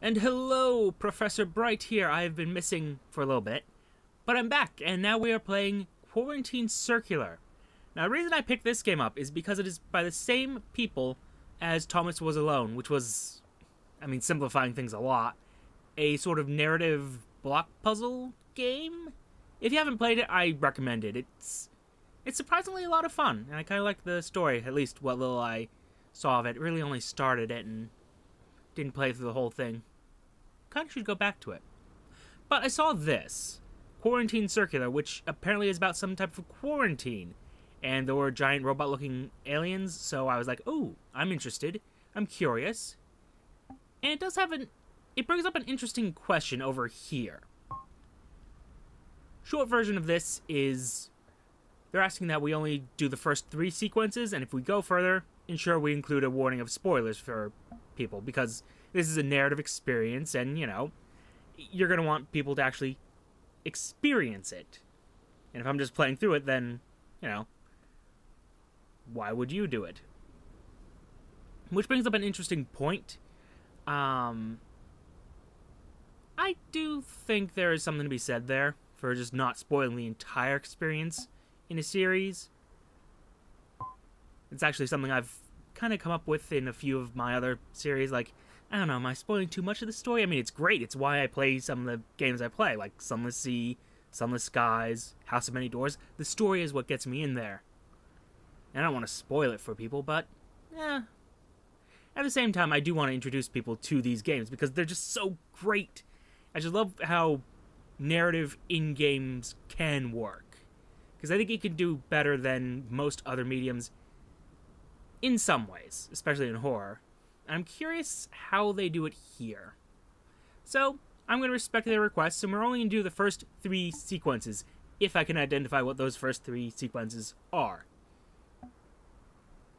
And hello, Professor Bright here. I have been missing for a little bit, but I'm back, and now we are playing Quarantine Circular. Now, the reason I picked this game up is because it is by the same people as Thomas Was Alone, which was, simplifying things a lot, a sort of narrative block puzzle game. If you haven't played it, I recommend it. It's surprisingly a lot of fun, and I kind of like the story, at least what little I saw of it. Really only started it and didn't play through the whole thing. Kind of should go back to it. But I saw this, Quarantine Circular, which apparently is about some type of quarantine. And there were giant robot-looking aliens, so I was like, ooh, I'm interested. I'm curious. And it brings up an interesting question over here. Short version of this is, they're asking that we only do the first 3 sequences, and if we go further, ensure we include a warning of spoilers for people, because this is a narrative experience, and, you're going to want people to actually experience it. And if I'm just playing through it, then, why would you do it? Which brings up an interesting point. I do think there is something to be said there for just not spoiling the entire experience in a series. It's actually something I've kind of come up with in a few of my other series, like, I don't know, am I spoiling too much of the story? I mean, it's great. It's why I play some of the games I play, like Sunless Sea, Sunless Skies, House of Many Doors. The story is what gets me in there. And I don't want to spoil it for people, but, at the same time, I do want to introduce people to these games, because they're just so great. I just love how narrative in games can work. Because I think it can do better than most other mediums in some ways, especially in horror. I'm curious how they do it here. So, I'm going to respect their requests, and we're only going to do the first 3 sequences, if I can identify what those first 3 sequences are.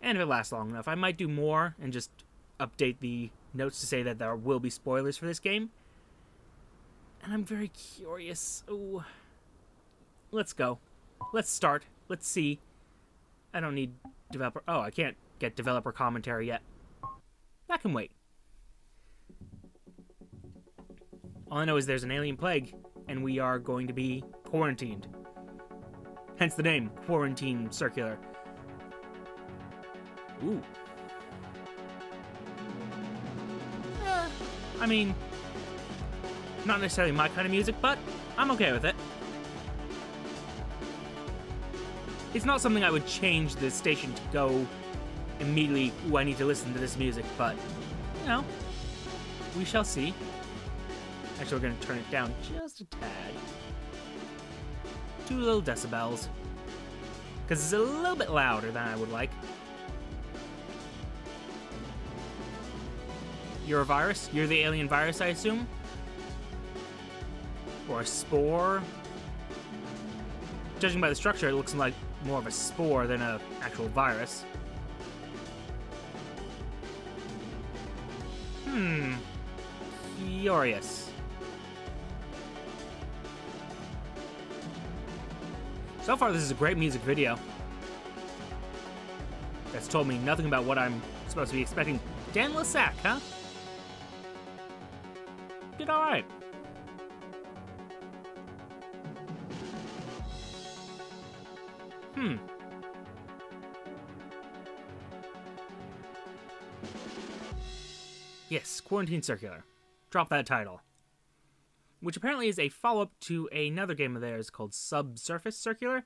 And if it lasts long enough, I might do more and just update the notes to say that there will be spoilers for this game. And I'm very curious. Ooh. Let's go. Let's start. Let's see. I don't need developer... Oh, I can't get developer commentary yet. That can wait. All I know is there's an alien plague, and we are going to be quarantined. Hence the name, Quarantine Circular. Ooh. Not necessarily my kind of music, but I'm okay with it. It's not something I would change the station to go immediately, ooh, I need to listen to this music, but, we shall see. Actually, we're going to turn it down just a tad. 2 little decibels. Because it's a little bit louder than I would like. You're a virus? You're the alien virus, I assume? Or a spore? Judging by the structure, it looks like more of a spore than an actual virus. Curious. So far, this is a great music video. That's told me nothing about what I'm supposed to be expecting. Dan Lissack, huh? Did alright. Yes, Quarantine Circular. Drop that title. Which apparently is a follow-up to another game of theirs called Subsurface Circular.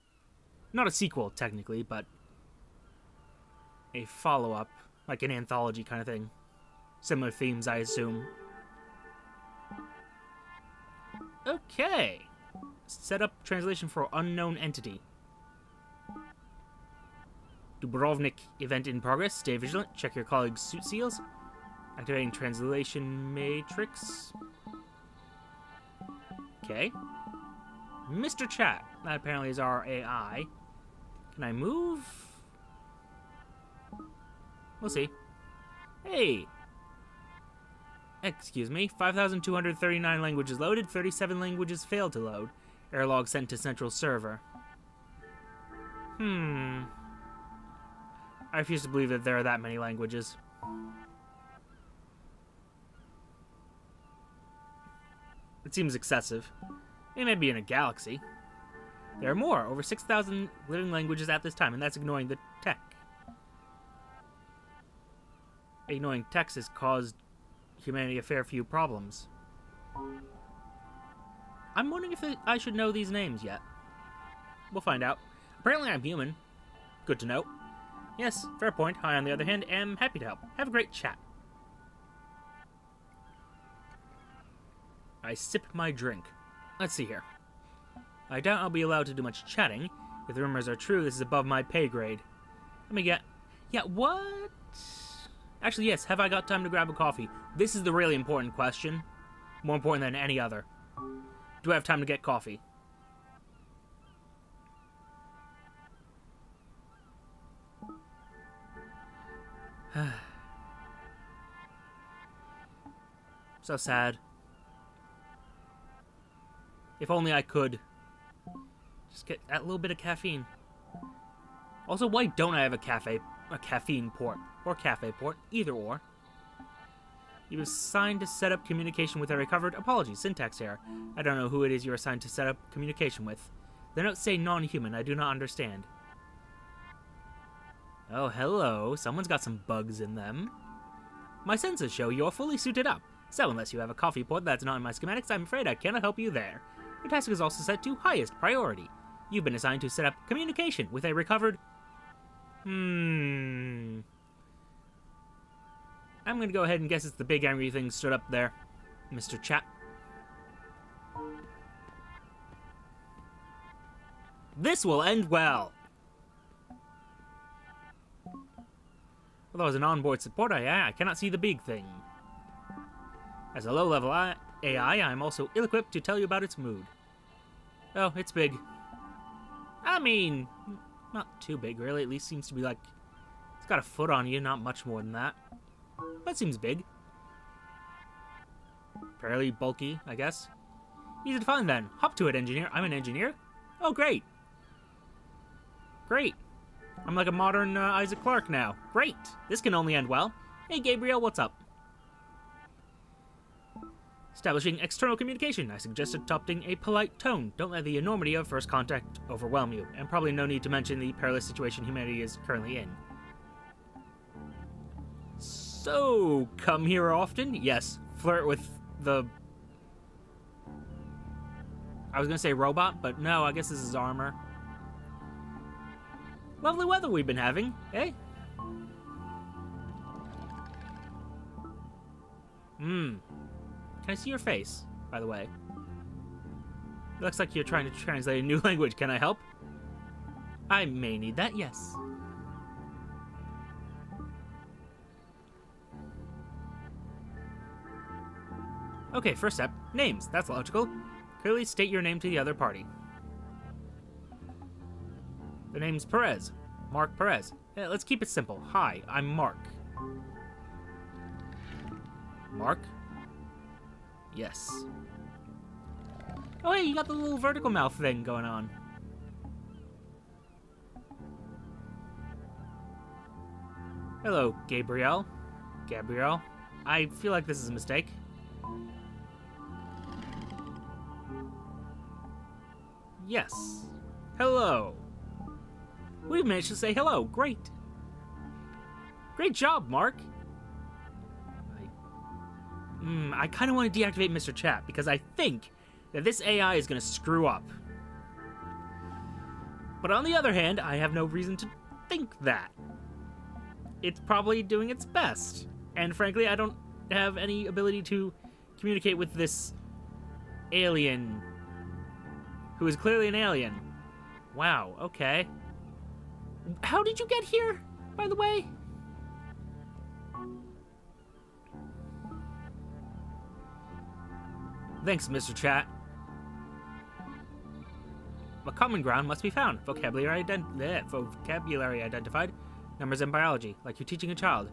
Not a sequel, technically, but a follow-up, like an anthology kind of thing. Similar themes, I assume. Okay. Set up translation for unknown entity. Dubrovnik event in progress. Stay vigilant. Check your colleagues' suit seals. Activating translation matrix. Okay. Mr. Chat. That apparently is our AI. Can I move? We'll see. Hey! Excuse me. 5,239 languages loaded. 37 languages failed to load. Error log sent to central server. I refuse to believe that there are that many languages. It seems excessive. It may be in a galaxy. There are more, over 6,000 living languages at this time, and that's ignoring the tech. Ignoring text has caused humanity a fair few problems. I'm wondering if I should know these names yet. We'll find out. Apparently I'm human. Good to know. Yes, fair point. I, on the other hand, am happy to help. Have a great chat. I sip my drink. Let's see here. I doubt I'll be allowed to do much chatting. If the rumors are true, this is above my pay grade. Let me get... Yeah, what? Actually, yes, have I got time to grab a coffee? This is the really important question. More important than any other. Do I have time to get coffee? So sad. If only I could just get that little bit of caffeine. Also, why don't I have a caffeine port or cafe port, either or? You was assigned to set up communication with a recovered. Apologies, syntax error. I don't know who it is you're assigned to set up communication with. The notes say non-human. I do not understand. Oh, hello. Someone's got some bugs in them. My senses show you're fully suited up. So, unless you have a coffee port that's not in my schematics, I'm afraid I cannot help you there. Your task is also set to highest priority. You've been assigned to set up communication with a recovered... I'm gonna go ahead and guess it's the big angry thing stood up there, Mr. Chat. This will end well! Although as an onboard support AI, I cannot see the big thing. As a low-level AI, I'm also ill-equipped to tell you about its mood. Oh, it's big. I mean, not too big, really. At least seems to be like... It's got a foot on you, not much more than that. That seems big. Fairly bulky, I guess. Easy to find, then. Hop to it, engineer. I'm an engineer? Oh, great. Great. I'm like a modern Isaac Clarke now. Great. This can only end well. Hey, Gabriel, what's up? Establishing external communication. I suggest adopting a polite tone. Don't let the enormity of first contact overwhelm you. And probably no need to mention the perilous situation humanity is currently in. So, come here often? Yes. Flirt with the... I was gonna say robot, but no, I guess this is armor. Lovely weather we've been having, eh? Can I see your face, by the way? It looks like you're trying to translate a new language. Can I help? I may need that, yes. Okay, first step. Names. That's logical. Clearly state your name to the other party. The name's Perez. Mark Perez. Yeah, let's keep it simple. Hi, I'm Mark. Mark? Yes. Oh, hey, you got the little vertical mouth thing going on. Hello, Gabriel. Gabriel. I feel like this is a mistake. Yes. Hello. We've managed to say hello. Great. Great job, Mark. I kind of want to deactivate Mr. Chat because I think that this AI is going to screw up. But on the other hand, I have no reason to think that. It's probably doing its best. And frankly, I don't have any ability to communicate with this alien who is clearly an alien. Wow, okay. How did you get here, by the way? Thanks, Mr. Chat. A common ground must be found. Vocabulary identified. Numbers and biology, like you're teaching a child.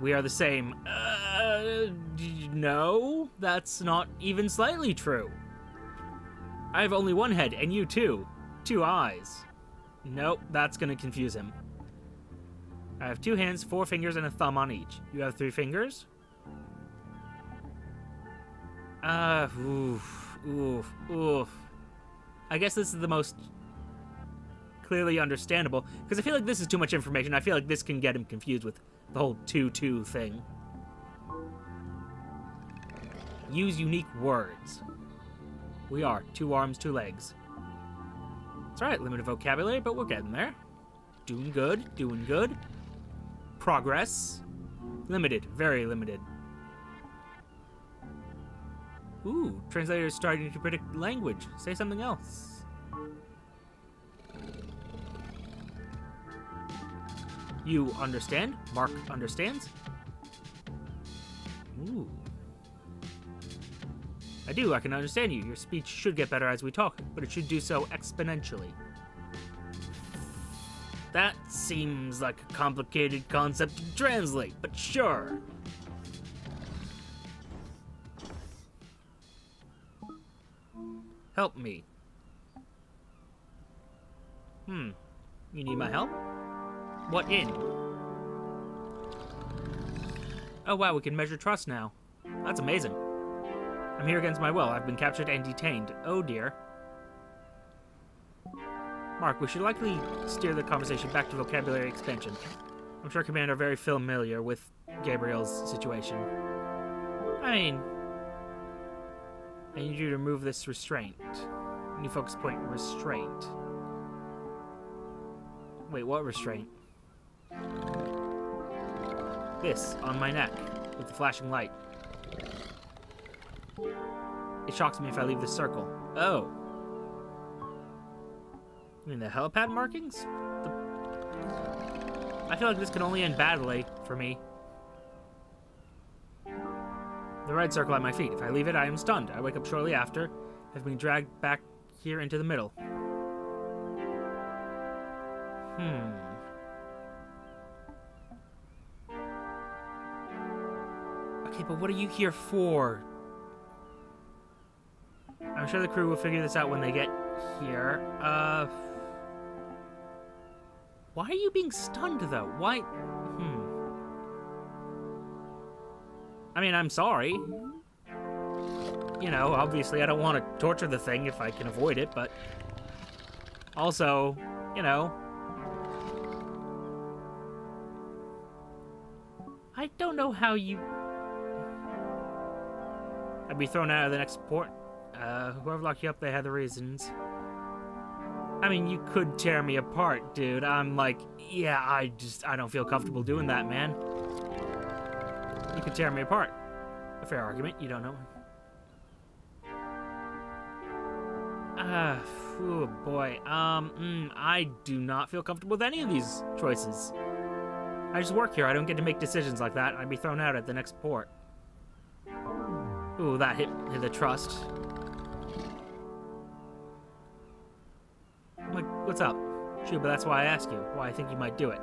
We are the same. No, that's not even slightly true. I have only one head, and you too. 2 eyes. Nope, that's gonna confuse him. I have 2 hands, 4 fingers, and a thumb on each. You have 3 fingers? Oof. I guess this is the most clearly understandable, because I feel like this is too much information. I feel like this can get him confused with the whole 2-2 thing. Use unique words. We are 2 arms, 2 legs. It's alright, limited vocabulary, but we're getting there. Doing good, doing good. Progress. Limited, very limited. Ooh, translator is starting to predict language. Say something else. You understand? Mark understands? Ooh. I do, I can understand you. Your speech should get better as we talk, but it should do so exponentially. That seems like a complicated concept to translate, but sure. Help me. You need my help? What in? Oh wow, we can measure trust now. That's amazing. I'm here against my will. I've been captured and detained. Oh dear. Mark, we should likely steer the conversation back to vocabulary expansion. I'm sure Commander are very familiar with Gabriel's situation. I mean, I need you to remove this restraint. New focus point, restraint. Wait, what restraint? This, on my neck, with the flashing light. It shocks me if I leave this circle. Oh. You mean the helipad markings? I feel like this can only end badly for me. The red circle at my feet. If I leave it, I am stunned. I wake up shortly after. I've been dragged back here into the middle. Okay, but what are you here for? I'm sure the crew will figure this out when they get here. Why are you being stunned, though? Why? I mean, I'm sorry. You know, obviously I don't want to torture the thing if I can avoid it, but... Also, you know... I don't know how you... I'd be thrown out of the next port. Whoever locked you up, they had the reasons. I mean, you could tear me apart, dude. I'm like, yeah, I don't feel comfortable doing that, man. You could tear me apart. A fair argument, you don't know. Oh boy. I do not feel comfortable with any of these choices. I just work here. I don't get to make decisions like that. I'd be thrown out at the next port. Ooh, that hit the trust. I'm like, what's up? Shoot, but that's why I ask you. Why I think you might do it.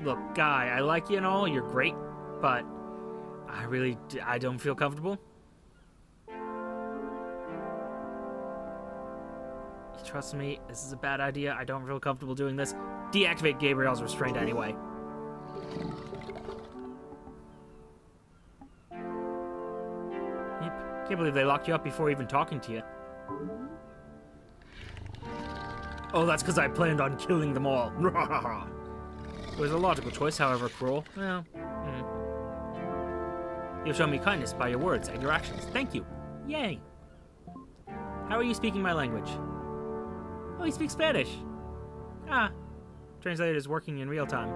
Look, Guy, I like you and all. You're great, but I don't feel comfortable. Trust me, this is a bad idea. I don't feel comfortable doing this. Deactivate Gabriel's restraint anyway. Yep. Can't believe they locked you up before even talking to you. Oh, that's because I planned on killing them all. It was a logical choice, however cruel. Well, You've shown me kindness by your words and your actions. Thank you. Yay. How are you speaking my language? Oh, he speaks Spanish. Ah. Translator is working in real time.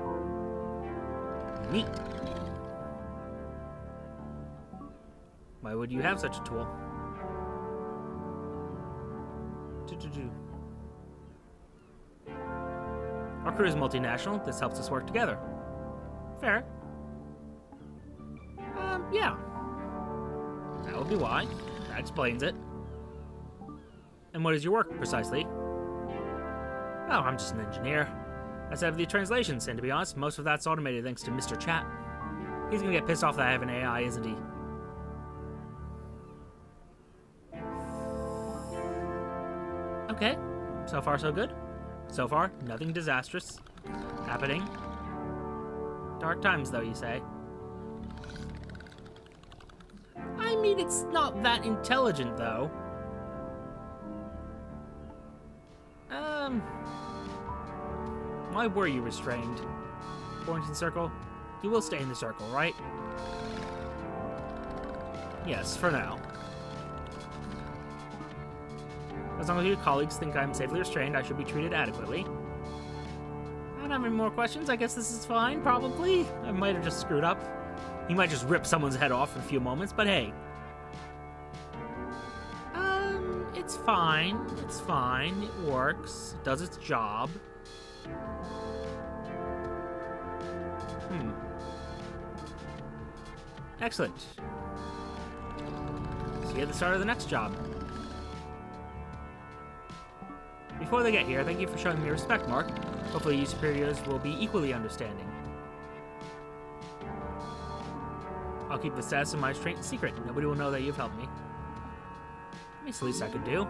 Neat. Why would you have such a tool? Our crew is multinational. This helps us work together. Fair. Yeah. That would be why. That explains it. And what is your work, precisely? Oh, I'm just an engineer. I set up the translations, and to be honest, most of that's automated thanks to Mr. Chat. He's gonna get pissed off that I have an AI, isn't he? Okay. So far, so good. So far, nothing disastrous happening. Dark times, though, you say? I mean, it's not that intelligent, though. Why were you restrained? Quarantine circle? You will stay in the circle, right? Yes, for now. As long as your colleagues think I'm safely restrained, I should be treated adequately. I don't have any more questions. I guess this is fine, probably. I might have just screwed up. He might just rip someone's head off in a few moments, but hey. It's fine. It's fine. It works. It does its job. Excellent. See you at the start of the next job. Before they get here, thank you for showing me respect, Mark. Hopefully you superiors will be equally understanding. I'll keep the status of my restraint secret. Nobody will know that you've helped me. It's the least I could do.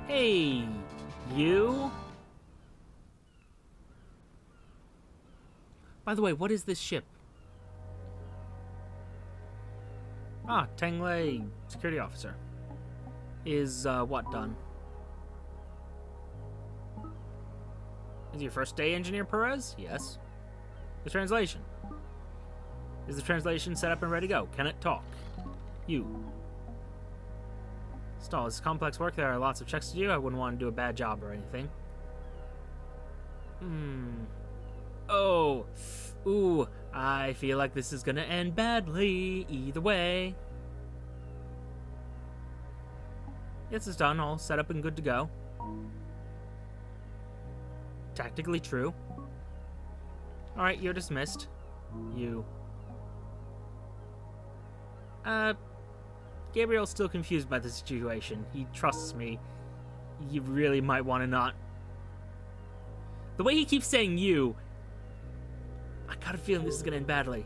Hey, you? By the way, what is this ship? Ah, Tangley, security officer. Is, what done? Is your first day, Engineer Perez? Yes. The translation. Is the translation set up and ready to go? Can it talk? You. Stall, it's complex work. There are lots of checks to do. I wouldn't want to do a bad job or anything. Oh. Ooh. I feel like this is gonna end badly. Either way. Yes, it's done. All set up and good to go. Tactically true. Alright, you're dismissed. You. Gabriel's still confused by the situation. He trusts me. You really might want to not. The way he keeps saying you, I got a feeling this is going to end badly.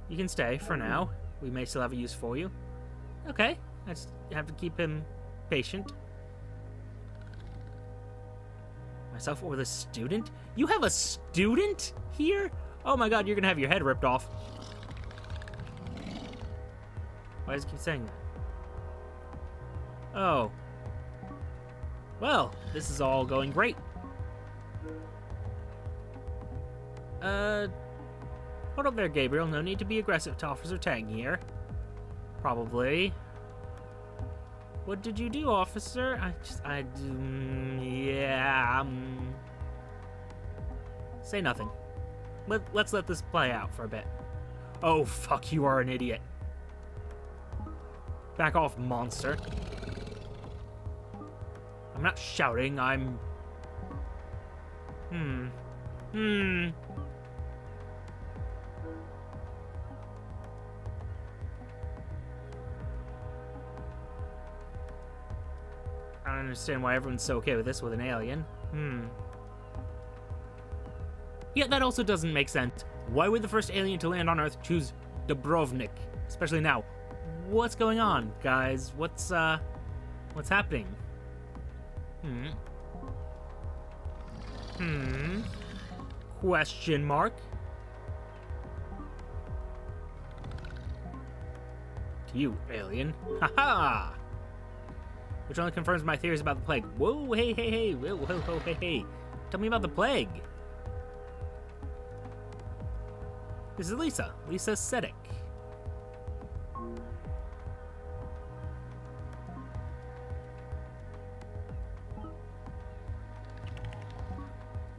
You can stay for now. We may still have a use for you. Okay, I just have to keep him patient. Myself or the student? You have a student here? Oh my god, you're gonna have your head ripped off. Why does it keep saying that? Oh. Well, this is all going great. Hold up there, Gabriel. No need to be aggressive to Officer Tang here. Probably. What did you do, officer? Say nothing. Let's let this play out for a bit. Oh, fuck, you are an idiot. Back off, monster. I'm not shouting, I'm... I don't understand why everyone's so okay with this with an alien. Yeah, that also doesn't make sense. Why would the first alien to land on Earth choose Dubrovnik? Especially now. What's going on, guys? What's happening? Question mark? To you, alien. Haha! Which only confirms my theories about the plague. Whoa, hey. Whoa, hey. Tell me about the plague. This is Lisa. Lisa Sedek.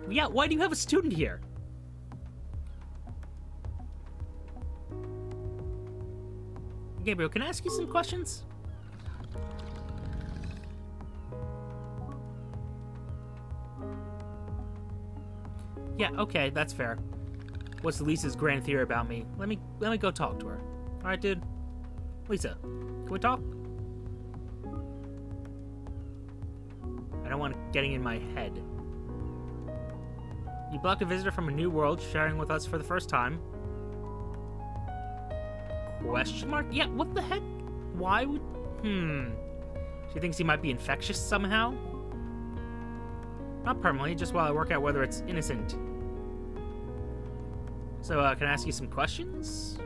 Yeah, why do you have a student here? Gabriel, can I ask you some questions? Yeah, okay, that's fair. What's Lisa's grand theory about me? Let me go talk to her. All right, dude. Lisa, can we talk? I don't want it getting in my head. You blocked a visitor from a new world sharing with us for the first time. Question mark? Yeah, what the heck? Why would... She thinks he might be infectious somehow? Not permanently, just while I work out whether it's innocent. So, can I ask you some questions?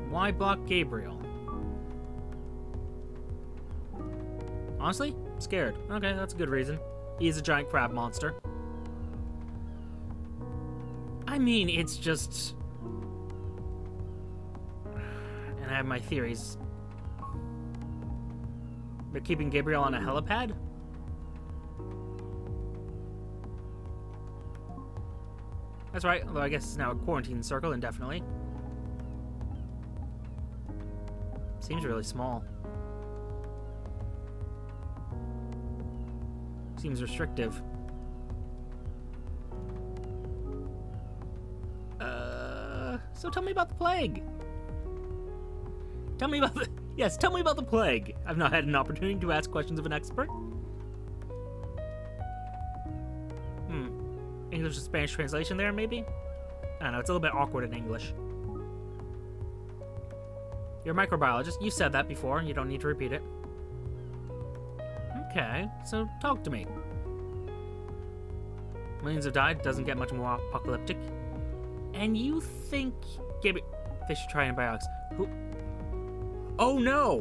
Why block Gabriel? Honestly, scared. Okay, that's a good reason. He's a giant crab monster. I mean, it's just... And I have my theories. They're keeping Gabriel on a helipad? That's right, although I guess it's now a quarantine circle indefinitely. Seems really small. Seems restrictive. So tell me about the plague. Tell me about the... Yes, tell me about the plague. I've not had an opportunity to ask questions of an expert. English to Spanish translation there, maybe? I don't know, it's a little bit awkward in English. You're a microbiologist. You said that before. You don't need to repeat it. Okay, so talk to me. Millions have died. Doesn't get much more apocalyptic. And you think... They should try antibiotics. Who... Oh no!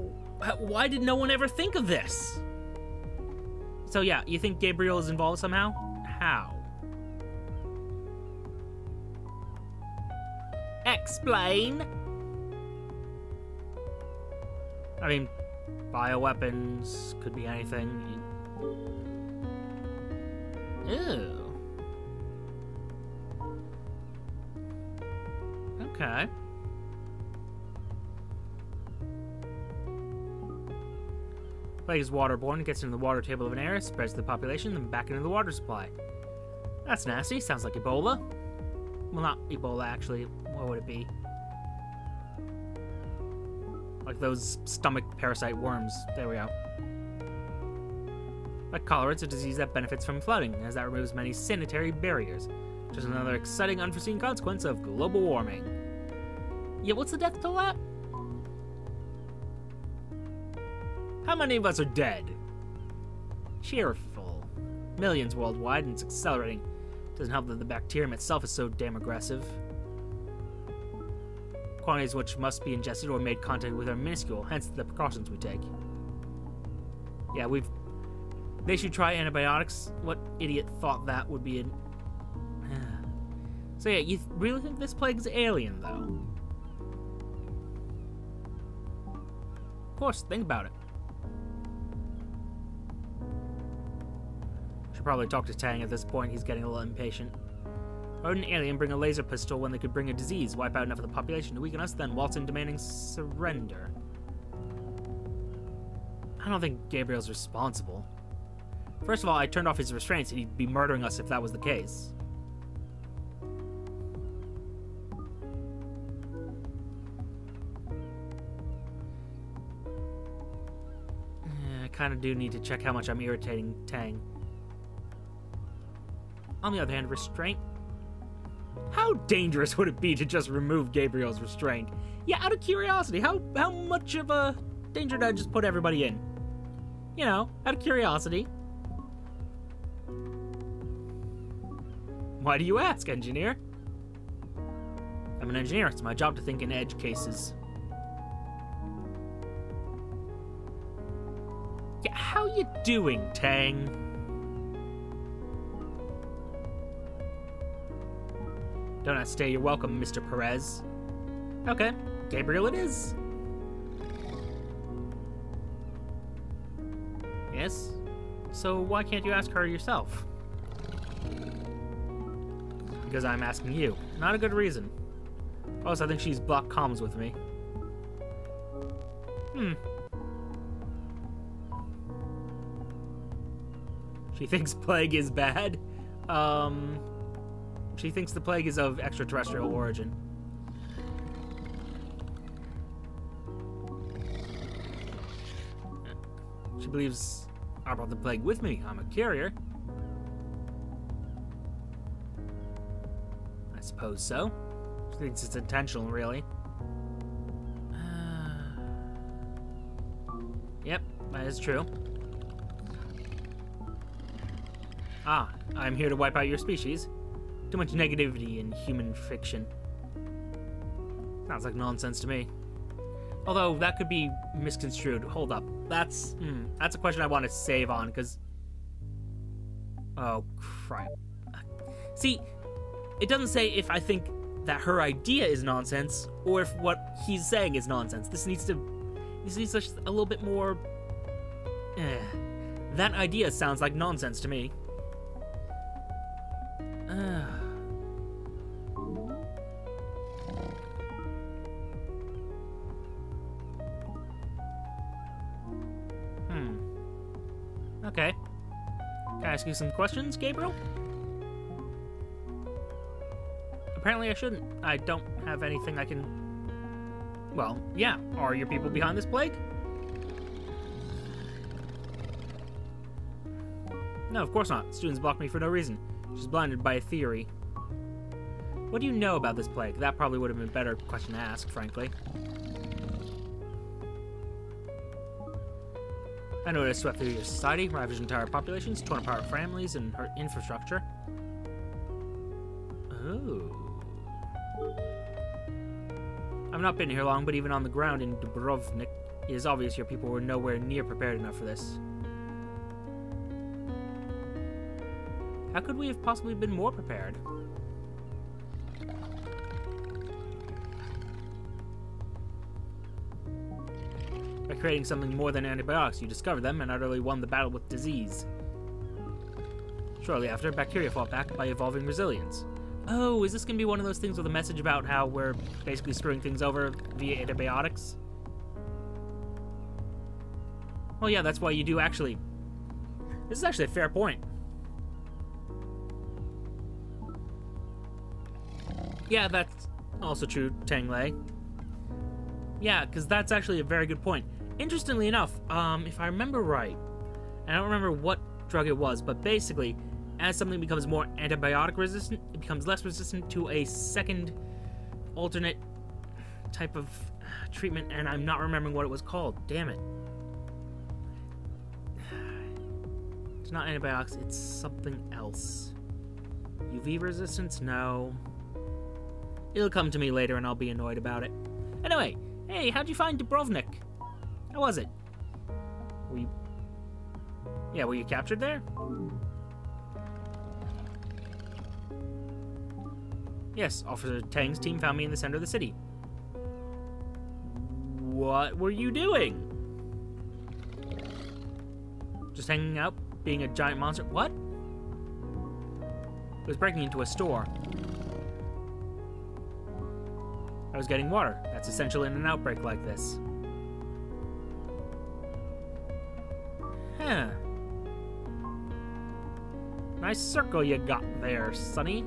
Why did no one ever think of this? So yeah, you think Gabriel is involved somehow? How? Explain! I mean, bioweapons, could be anything. Ew. Okay. Plague is waterborne, gets into the water table of an area, spreads to the population, then back into the water supply. That's nasty, sounds like Ebola. Well, not Ebola, actually. What would it be? Like those stomach parasite worms. There we go. Like cholera, it's a disease that benefits from flooding, as that removes many sanitary barriers. Just another exciting, unforeseen consequence of global warming. Yeah, what's the death toll at? How many of us are dead? Cheerful. Millions worldwide, and it's accelerating. Doesn't help that the bacterium itself is so damn aggressive. Quantities which must be ingested or made contact with are minuscule, hence the precautions we take. Yeah, they should try antibiotics. What idiot thought that would be an... So yeah, you really think this plague is alien, though? Of course, think about it. Should probably talk to Tang at this point, he's getting a little impatient. Why would an alien bring a laser pistol when they could bring a disease, wipe out enough of the population to weaken us, then waltz in demanding surrender? I don't think Gabriel's responsible. First of all, I turned off his restraints and he'd be murdering us if that was the case. I kind of do need to check how much I'm irritating Tang. On the other hand, restraint. How dangerous would it be to just remove Gabriel's restraint? Yeah, out of curiosity, how much of a danger did I just put everybody in? You know, out of curiosity. Why do you ask, engineer? I'm an engineer. It's my job to think in edge cases. Yeah, how you doing, Tang? Don't have to stay. You're welcome, Mr. Perez. Okay, Gabriel it is. Yes? So why can't you ask her yourself? Because I'm asking you. Not a good reason. Also, I think she's blocked comms with me. She thinks plague is bad. She thinks the plague is of extraterrestrial origin. She believes I brought the plague with me. I'm a carrier. I suppose so. I think it's intentional, really. Yep, that is true. Ah, I'm here to wipe out your species. Too much negativity in human fiction. Sounds like nonsense to me. Although, that could be misconstrued. Hold up. That's a question I want to save on, because... Oh, crap. See, it doesn't say if I think that her idea is nonsense, or if what he's saying is nonsense. This needs just a little bit more... That idea sounds like nonsense to me. Okay. Can I ask you some questions, Gabriel? Apparently I shouldn't. I don't have anything I can... Well, yeah. Are your people behind this plague? No, of course not. Students blocked me for no reason. She's blinded by a theory. What do you know about this plague? That probably would have been a better question to ask, frankly. I know it has swept through your society, ravaged entire populations, torn apart families, and hurt infrastructure. Oh. I've not been here long, but even on the ground in Dubrovnik, it is obvious your people were nowhere near prepared enough for this. How could we have possibly been more prepared? By creating something more than antibiotics, you discovered them and utterly won the battle with disease. Shortly after, bacteria fought back by evolving resilience. Oh, is this going to be one of those things with a message about how we're basically screwing things over via antibiotics? Well, yeah, that's why you do actually... This is actually a fair point. Yeah, that's also true, Tangley. Yeah, because that's actually a very good point. Interestingly enough, if I remember right, and I don't remember what drug it was, but basically, as something becomes more antibiotic resistant, it becomes less resistant to a second alternate type of treatment, and I'm not remembering what it was called. Damn it. It's not antibiotics, it's something else. UV resistance? No. It'll come to me later and I'll be annoyed about it. Anyway, hey, how'd you find Dubrovnik? How was it? Were you captured there? Yes, Officer Tang's team found me in the center of the city. What were you doing? Just hanging out, being a giant monster? What? I was breaking into a store. I was getting water. That's essential in an outbreak like this. Huh. Nice circle you got there, Sonny.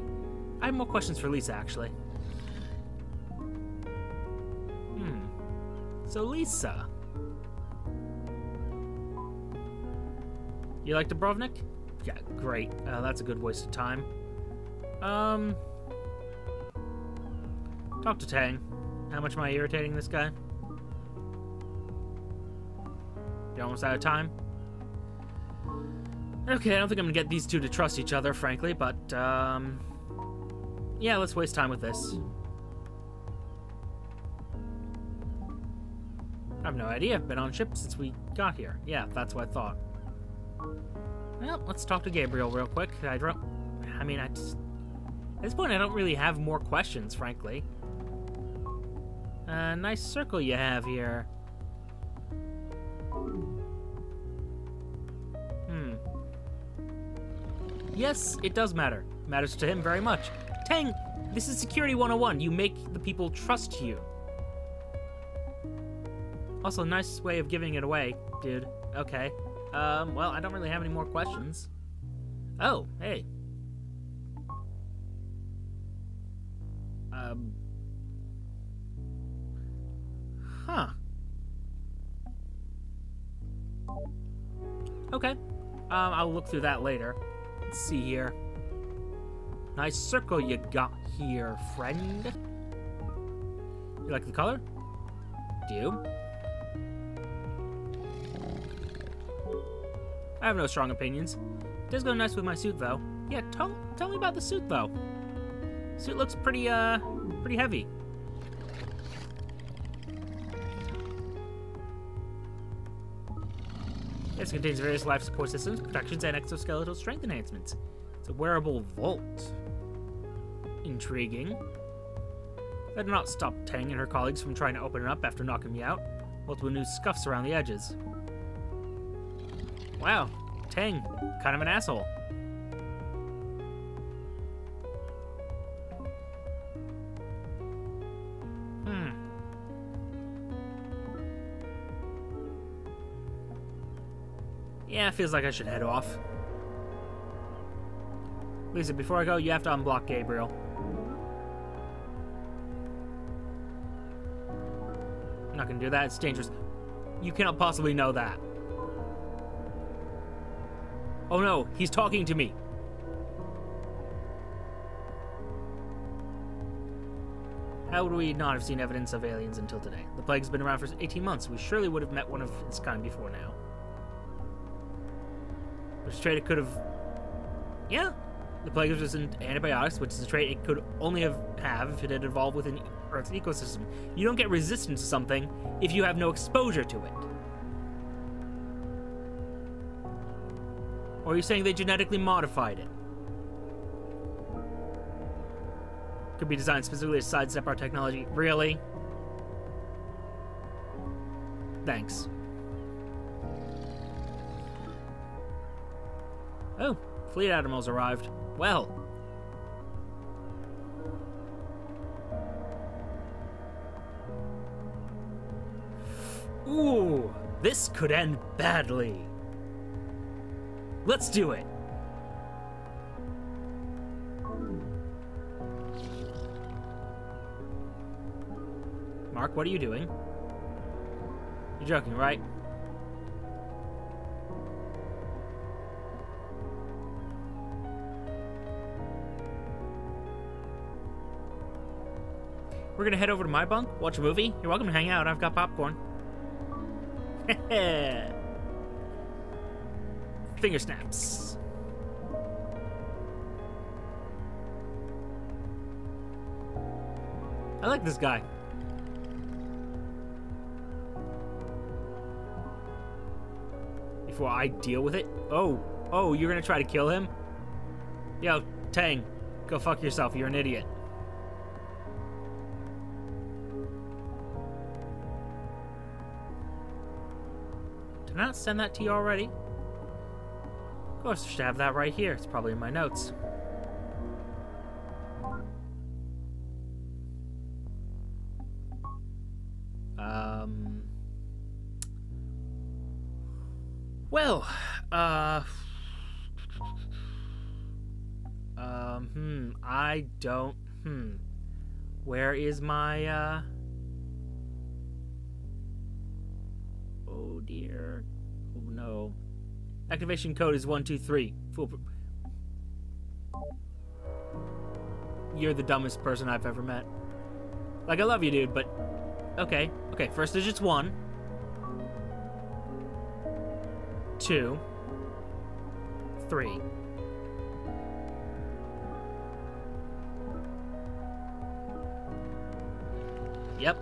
I have more questions for Lisa, actually. So, Lisa. You like Dubrovnik? Yeah, great. That's a good waste of time. Talk to Tang. How much am I irritating this guy? You're almost out of time? Okay, I don't think I'm gonna get these two to trust each other, frankly, but, yeah, let's waste time with this. I have no idea. Been on ship since we got here. Yeah, that's what I thought. Well, let's talk to Gabriel real quick. At this point, I don't really have more questions, frankly. Nice circle you have here. Yes, it does matter. Matters to him very much. Tang, this is Security 101. You make the people trust you. Also, nice way of giving it away, dude. Okay. Well, I don't really have any more questions. Oh, hey. Huh. Okay. I'll look through that later. Let's see here. Nice circle you got here, friend. You like the color? Do you? I have no strong opinions. It does go nice with my suit, though. Yeah, tell me about the suit, though. Suit looks pretty heavy. This contains various life support systems, protections, and exoskeletal strength enhancements. It's a wearable vault. Intriguing. That did not stop Tang and her colleagues from trying to open it up after knocking me out. Multiple new scuffs around the edges. Wow, Tang, kind of an asshole. Yeah, it feels like I should head off. Lisa, before I go, you have to unblock Gabriel. I'm not gonna do that, it's dangerous. You cannot possibly know that. Oh no, he's talking to me. How would we not have seen evidence of aliens until today? The plague's been around for 18 months. We surely would have met one of its kind before now. Which trait it could have... Yeah. The plague is resistant to antibiotics, which is a trait it could only have if it had evolved within Earth's ecosystem. You don't get resistant to something if you have no exposure to it. Or are you saying they genetically modified it? Could be designed specifically to sidestep our technology. Really? Thanks. Oh, fleet admirals arrived. Well. Ooh, this could end badly. Let's do it. Mark, what are you doing? You're joking, right? We're gonna head over to my bunk, watch a movie. You're welcome to hang out. I've got popcorn. Finger snaps. I like this guy. Before I deal with it? Oh, you're gonna try to kill him? Yo, Tang, go fuck yourself. You're an idiot. Did I not send that to you already? Of course, I should have that right here. It's probably in my notes. Well, I don't, where is my, oh dear, oh no. Activation code is 123. You're the dumbest person I've ever met. Like, I love you, dude, but, okay, first digit's 1. 2, 3. Yep.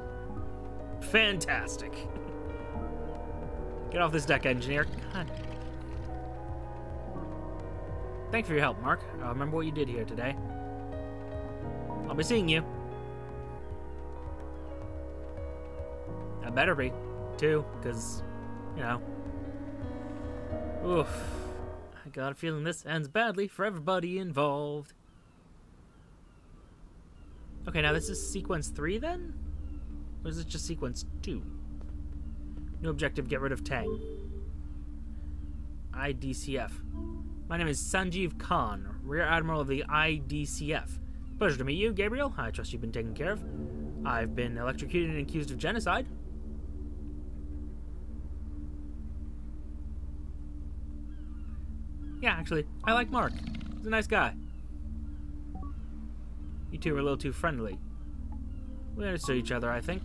Fantastic. Get off this deck, engineer. God. Thanks for your help, Mark. I'll remember what you did here today. I'll be seeing you. I better be, too, because, you know. Oof. I got a feeling this ends badly for everybody involved. Okay, now this is sequence 3 then? Or is it just sequence 2? New objective, get rid of Tang. IDCF. My name is Sanjeev Khan, Rear Admiral of the IDCF. Pleasure to meet you, Gabriel. I trust you've been taken care of. I've been electrocuted and accused of genocide. Yeah, actually, I like Mark. He's a nice guy. You two are a little too friendly. We understood each other, I think.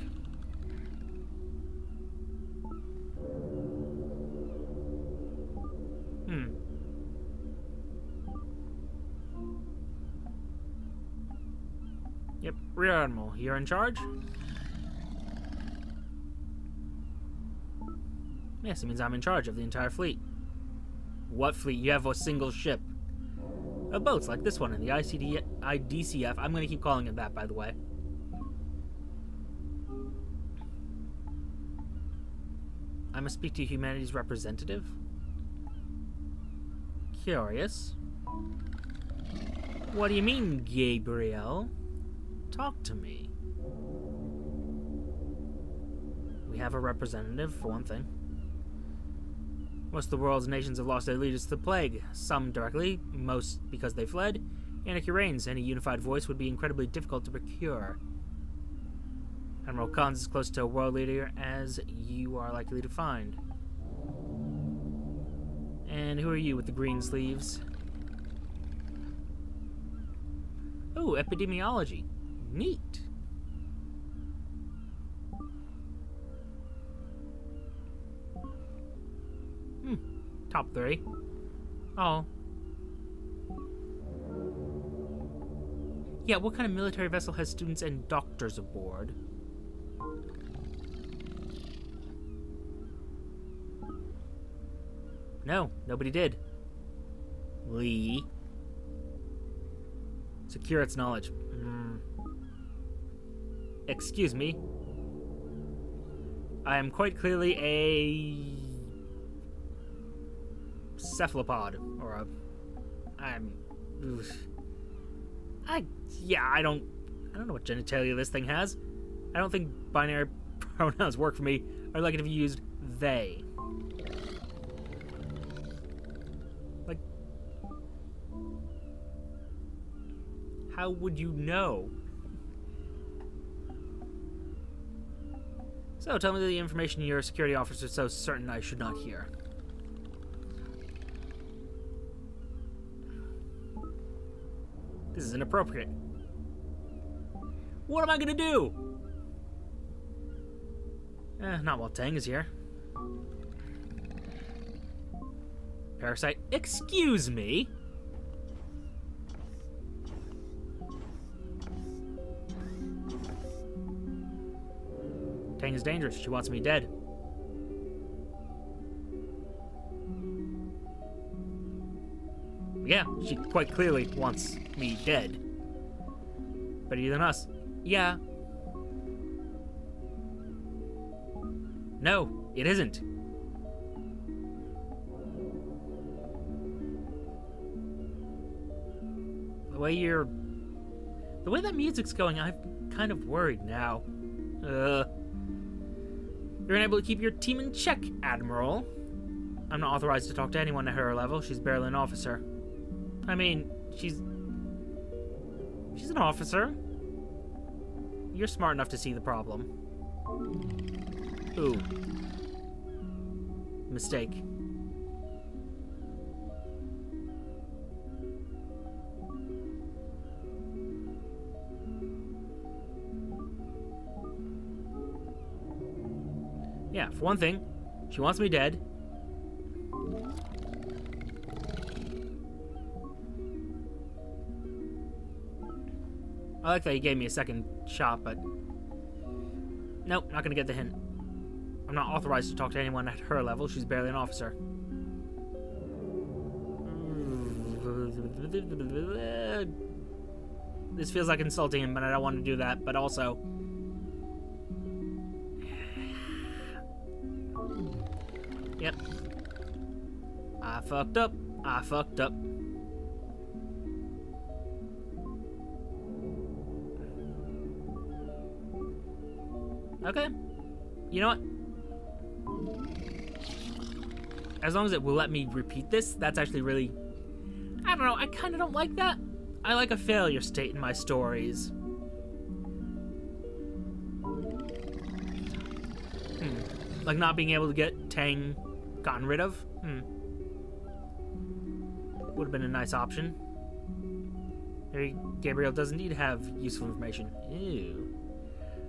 Yep, Rear Admiral, you're in charge? Yes, it means I'm in charge of the entire fleet. What fleet? You have a single ship. Of boats like this one in the IDCF. I'm going to keep calling it that, by the way. I must speak to humanity's representative? Curious. What do you mean, Gabriel? Talk to me. We have a representative, for one thing. Most of the world's nations have lost their leaders to the plague. Some directly, most because they fled. Anarchy reigns. Any unified voice would be incredibly difficult to procure. Admiral Collins is as close to a world leader as you are likely to find. And who are you with the green sleeves? Oh, epidemiology. Neat. Top 3. Oh. Yeah, what kind of military vessel has students and doctors aboard? No, nobody did. Lee. Secure its knowledge. Excuse me. I am quite clearly a cephalopod, or a... I don't know what genitalia this thing has. I don't think binary pronouns work for me. I'd like it if you used they. Like, how would you know? So, tell me the information your security officer is so certain I should not hear. This is inappropriate. What am I gonna do? Not while Tang is here. Parasite, excuse me? Tang is dangerous. She wants me dead. Yeah, she quite clearly wants me dead. Better than us. Yeah. No, it isn't. The way that music's going, I'm kind of worried now. You're unable to keep your team in check, Admiral. I'm not authorized to talk to anyone at her level. She's barely an officer. I mean, she's an officer. You're smart enough to see the problem. Ooh. Mistake. Yeah, for one thing, she wants me dead. I like that he gave me a second shot, but... Nope, not gonna get the hint. I'm not authorized to talk to anyone at her level. She's barely an officer. This feels like insulting him, but I don't want to do that. But also... Yep. I fucked up. I fucked up. Okay. You know what? As long as it will let me repeat this, that's actually really... I don't know, I kind of don't like that. I like a failure state in my stories. Like not being able to get Tang gotten rid of. Would have been a nice option. Maybe Gabriel does indeed have useful information. Ew.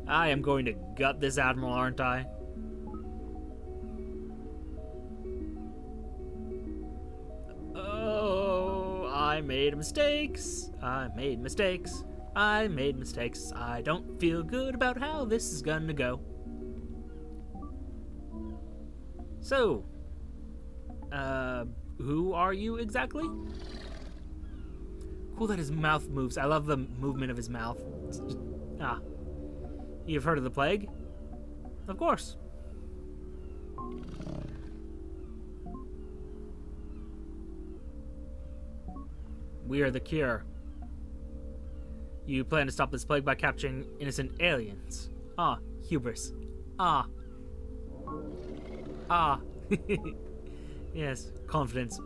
I am going to gut this Admiral, aren't I? Oh, I made mistakes. I made mistakes. I made mistakes. I don't feel good about how this is gonna go. So, who are you exactly? Cool that his mouth moves. I love the movement of his mouth. Ah. You've heard of the plague? Of course. We are the cure. You plan to stop this plague by capturing innocent aliens. Ah, hubris. Ah. Ah. Yes, confidence.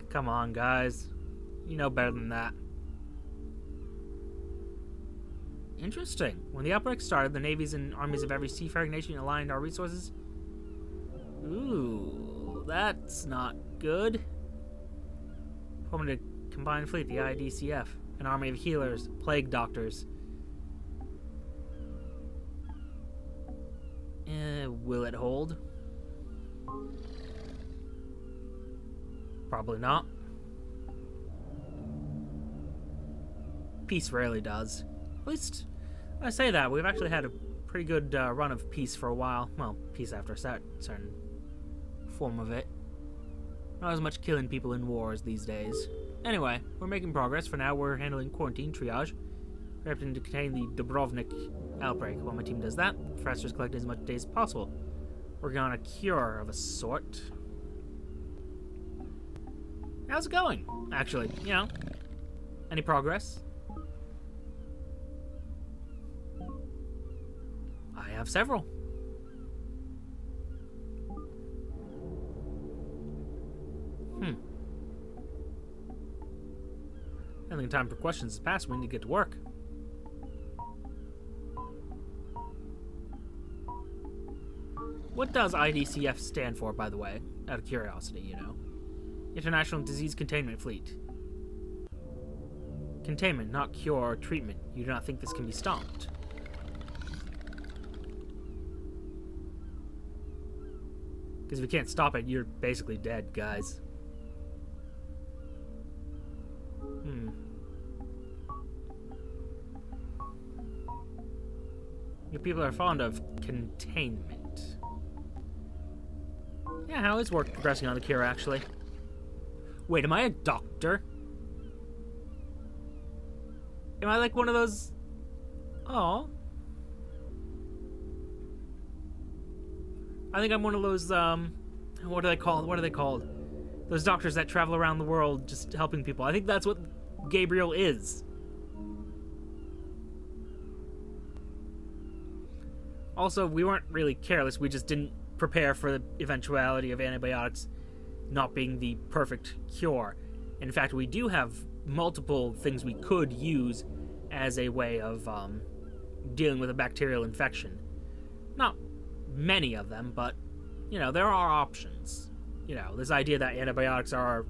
Come on, guys. You know better than that. Interesting. When the outbreak started, the navies and armies of every seafaring nation aligned our resources. Ooh, that's not good. Forming a combined fleet, the IDCF, an army of healers, plague doctors. Will it hold? Probably not. Peace rarely does. At least, I say that, we've actually had a pretty good run of peace for a while. Well, peace after a certain form of it. Not as much killing people in wars these days. Anyway, we're making progress. For now, we're handling quarantine triage. We're hoping to contain the Dubrovnik outbreak. While my team does that, the professors collect as much data as possible. Working on a cure of a sort. How's it going, actually? You know, any progress? I have several. I think time for questions is past. We need to get to work. What does IDCF stand for, by the way? Out of curiosity, you know. International Disease Containment Fleet. Containment, not cure or treatment. You do not think this can be stopped? Because if we can't stop it, you're basically dead, guys. You people are fond of containment. Yeah, how is work progressing on the cure, actually? Wait, am I a doctor? Am I like one of those... Oh. I think I'm one of those, what are they called? Those doctors that travel around the world just helping people. I think that's what Gabriel is. Also, we weren't really careless. We just didn't prepare for the eventuality of antibiotics not being the perfect cure. In fact, we do have multiple things we could use as a way of dealing with a bacterial infection. Not many of them, but, you know, there are options. You know, this idea that antibiotics are our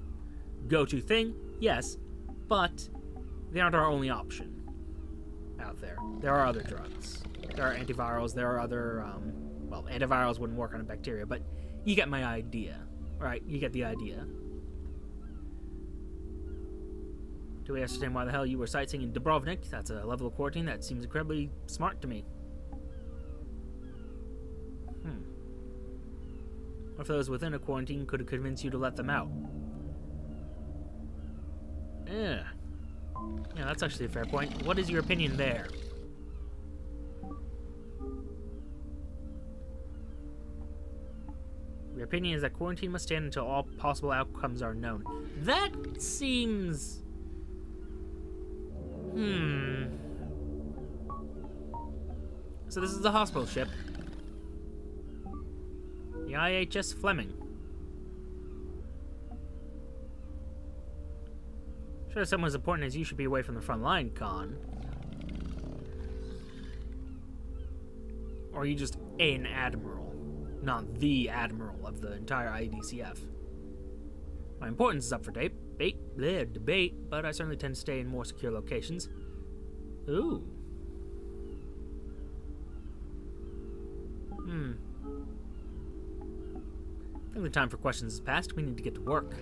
go-to thing, yes, but they aren't our only option out there. There are other drugs. There are antivirals, there are other, well, antivirals wouldn't work on a bacteria, but you get my idea, right? You get the idea. Do we ascertain why the hell you were sightseeing in Dubrovnik? That's a level of quarantine that seems incredibly smart to me. What if those within a quarantine could have convinced you to let them out? Yeah, that's actually a fair point. What is your opinion there? Your opinion is that quarantine must stand until all possible outcomes are known. That seems... So this is the hospital ship. The IHS Fleming. Sure, someone as important as you should be away from the front line, Con. Or are you just an admiral? Not the admiral of the entire IDCF. My importance is up for debate, but I certainly tend to stay in more secure locations. Ooh. I think the time for questions is past. We need to get to work.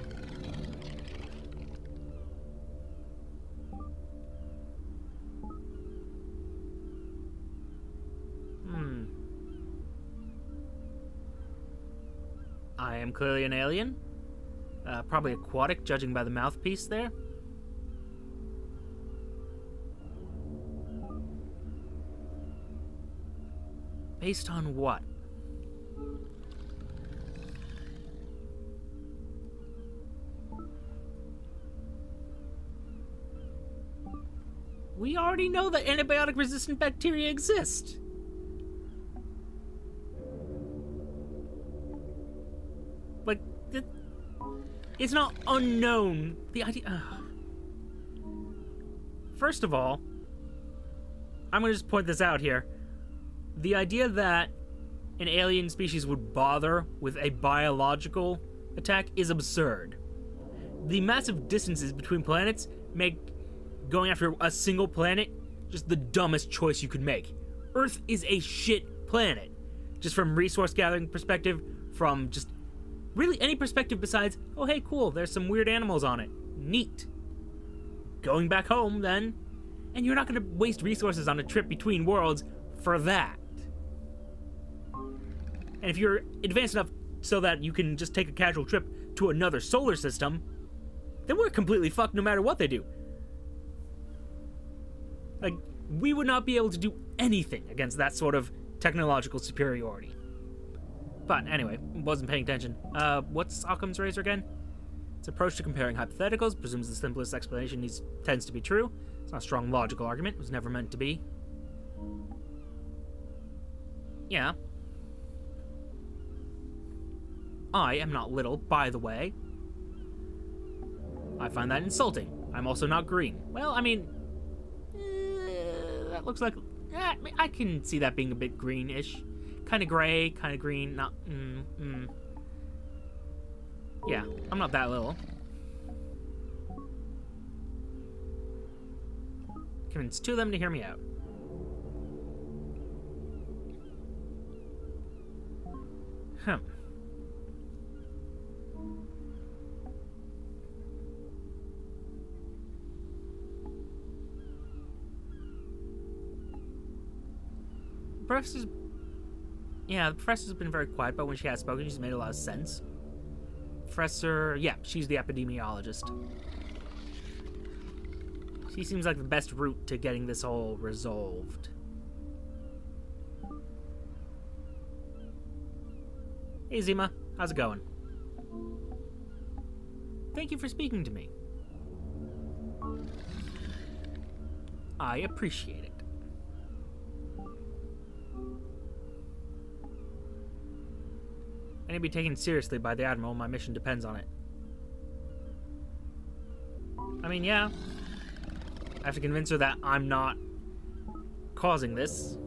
I am clearly an alien. Probably aquatic, judging by the mouthpiece there. Based on what? We already know that antibiotic-resistant bacteria exist. Like, it's not unknown. The idea... First of all, I'm going to just point this out here. The idea that an alien species would bother with a biological attack is absurd. The massive distances between planets make going after a single planet just the dumbest choice you could make. Earth is a shit planet. Just from resource gathering perspective, from just really any perspective besides, oh hey cool, there's some weird animals on it. Neat. Going back home then, and you're not going to waste resources on a trip between worlds for that. And if you're advanced enough so that you can just take a casual trip to another solar system, then we're completely fucked no matter what they do. Like, we would not be able to do anything against that sort of technological superiority. But anyway, wasn't paying attention. What's Occam's razor again? Its approach to comparing hypotheticals presumes the simplest explanation tends to be true. It's not a strong logical argument. It was never meant to be. Yeah. I am not little, by the way. I find that insulting. I'm also not green. Well, I mean... that looks like... I can see that being a bit greenish. Kind of gray, kind of green, not... Yeah, I'm not that little. Convince two of them to hear me out. The professor's been very quiet, but when she has spoken, she's made a lot of sense. Professor, yeah, she's the epidemiologist. She seems like the best route to getting this all resolved. Hey, Zima, how's it going? Thank you for speaking to me. I appreciate it. I need to be taken seriously by the Admiral. My mission depends on it. I mean, yeah. I have to convince her that I'm not causing this.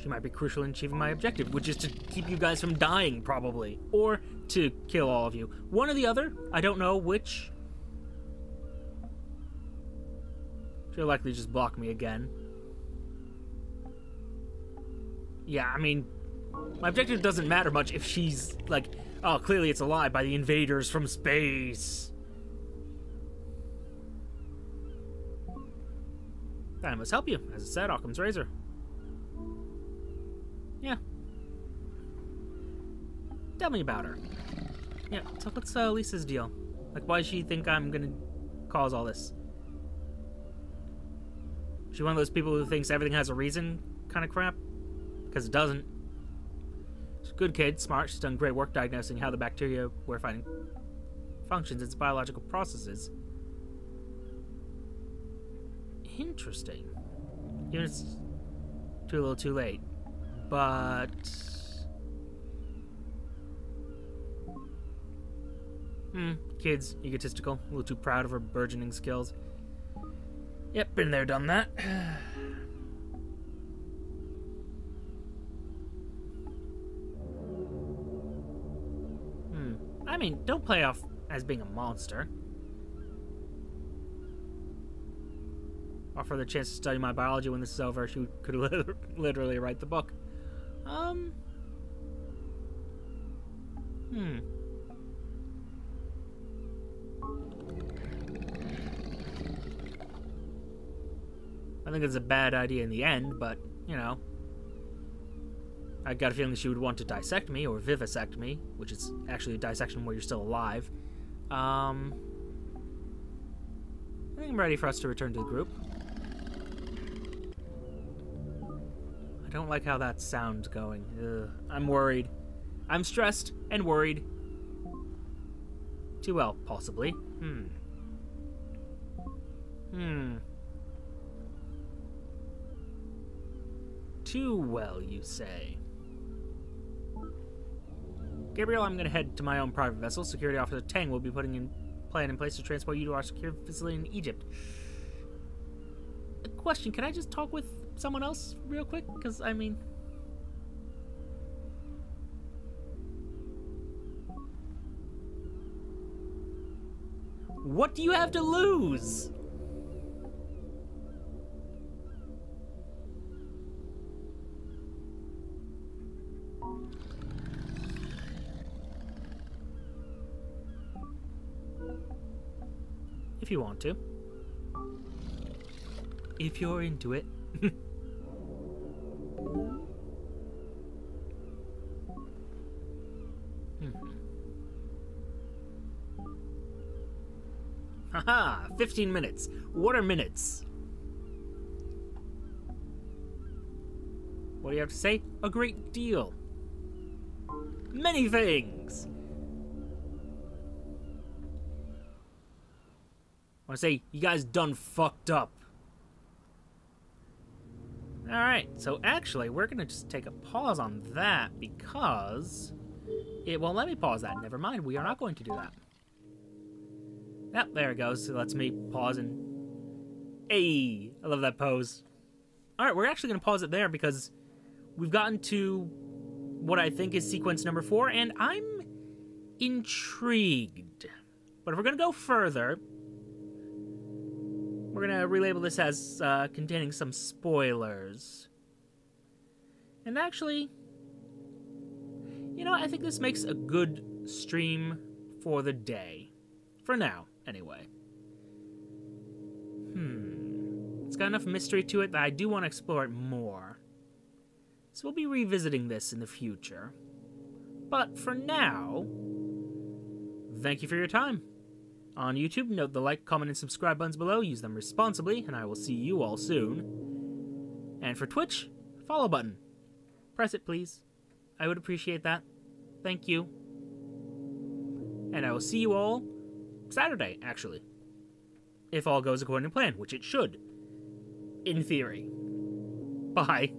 She might be crucial in achieving my objective, which is to keep you guys from dying, probably. Or to kill all of you. One or the other. I don't know which. She'll likely just block me again. Yeah, I mean... my objective doesn't matter much if she's like, oh, clearly it's a lie by the invaders from space. That must help you. As I said, Occam's razor. Yeah. Tell me about her. Yeah, so what's Lisa's deal? Like, why does she think I'm gonna cause all this? She one of those people who thinks everything has a reason kind of crap? Because it doesn't. She's a good kid, smart. She's done great work diagnosing how the bacteria we're fighting functions, its biological processes. Interesting. Even if it's too little too late. But... kids, egotistical, a little too proud of her burgeoning skills. Yep, been there, done that. mean, don't play off as being a monster. Offer the chance to study my biology when this is over. She could literally write the book. I think it's a bad idea in the end, but, you know. I got a feeling she would want to dissect me, or vivisect me, which is actually a dissection where you're still alive. I think I'm ready for us to return to the group. I don't like how that sound's going. Ugh. I'm worried. I'm stressed and worried. Too well, possibly. Too well, you say. Gabriel, I'm going to head to my own private vessel. Security Officer Tang will be putting in plan in place to transport you to our secure facility in Egypt. A question, can I just talk with someone else real quick? Because, I mean... What do you have to lose? If you want to. If you're into it. Haha, 15 minutes. What are minutes? What do you have to say? A great deal. Many things. I want to say, you guys done fucked up. Alright, so actually, we're going to just take a pause on that because it won't let me pause that. Never mind, we are not going to do that. Yep, there it goes. It lets me pause and... Hey, I love that pose. Alright, we're actually going to pause it there because we've gotten to what I think is sequence number 4, and I'm intrigued. But if we're going to go further... We're going to relabel this as containing some spoilers. And actually, you know, I think this makes a good stream for the day. For now, anyway. It's got enough mystery to it that I do want to explore it more. So we'll be revisiting this in the future. But for now, thank you for your time. On YouTube, note the like, comment, and subscribe buttons below. Use them responsibly, and I will see you all soon. And for Twitch, follow button. Press it, please. I would appreciate that. Thank you. And I will see you all Saturday, actually. If all goes according to plan, which it should. In theory. Bye.